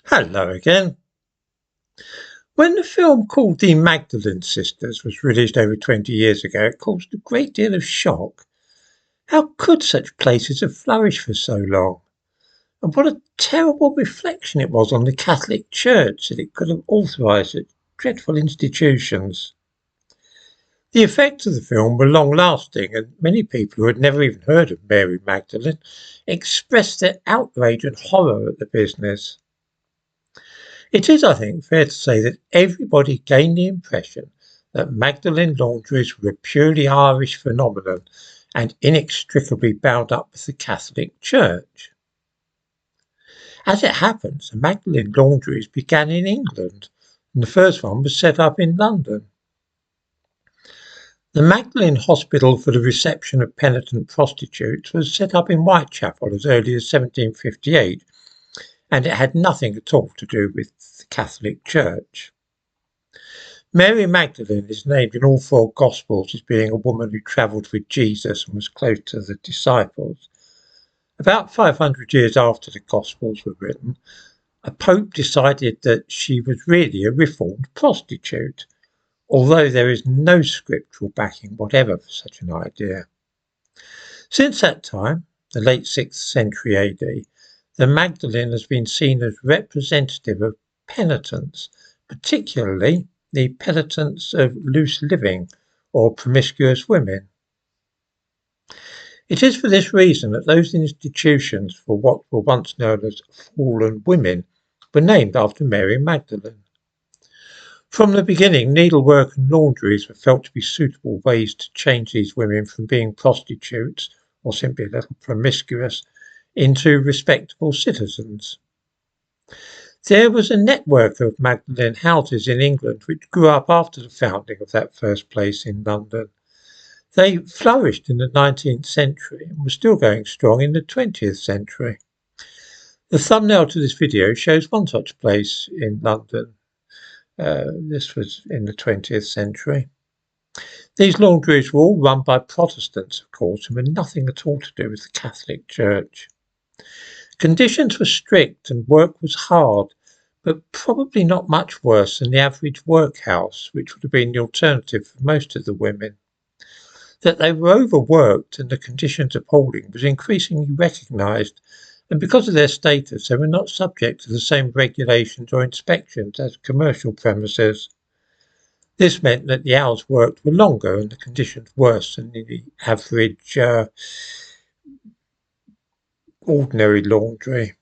Hello again. When the film called The Magdalen Sisters was released over 20 years ago, it caused a great deal of shock. How could such places have flourished for so long? And what a terrible reflection it was on the Catholic Church that it could have authorised such dreadful institutions. The effects of the film were long lasting, and many people who had never even heard of Mary Magdalene expressed their outrage and horror at the business. It is, I think, fair to say that everybody gained the impression that Magdalen laundries were a purely Irish phenomenon and inextricably bound up with the Catholic Church. As it happens, the Magdalen laundries began in England, and the first one was set up in London. The Magdalen Hospital for the Reception of Penitent Prostitutes was set up in Whitechapel as early as 1758, and it had nothing at all to do with the Catholic Church. Mary Magdalene is named in all four Gospels as being a woman who travelled with Jesus and was close to the disciples. About 500 years after the Gospels were written, a pope decided that she was really a reformed prostitute, although there is no scriptural backing whatever for such an idea. Since that time, the late 6th century AD, the Magdalene has been seen as representative of penitence, particularly the penitence of loose living or promiscuous women. It is for this reason that those institutions for what were once known as fallen women were named after Mary Magdalene. From the beginning, needlework and laundries were felt to be suitable ways to change these women from being prostitutes, or simply a little promiscuous, into respectable citizens. There was a network of Magdalen houses in England which grew up after the founding of that first place in London. They flourished in the 19th century and were still going strong in the 20th century. The thumbnail to this video shows one such place in London. This was in the 20th century. These laundries were all run by Protestants, of course, and had nothing at all to do with the Catholic Church. Conditions were strict and work was hard, but probably not much worse than the average workhouse, which would have been the alternative for most of the women. That they were overworked and the conditions appalling was increasingly recognised, and because of their status they were not subject to the same regulations or inspections as commercial premises. This meant that the hours worked were longer and the conditions worse than the average ordinary laundry.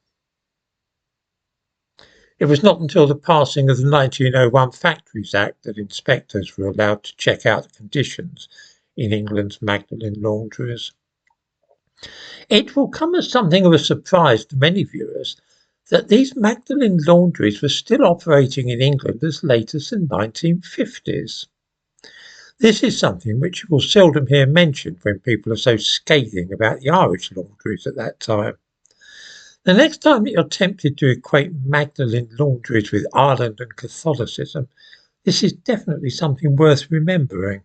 It was not until the passing of the 1901 Factories Act that inspectors were allowed to check out the conditions in England's Magdalen laundries. It will come as something of a surprise to many viewers that these Magdalen laundries were still operating in England as late as the 1950s. This is something which you will seldom hear mentioned when people are so scathing about the Irish laundries at that time. The next time that you're tempted to equate Magdalen laundries with Ireland and Catholicism, this is definitely something worth remembering.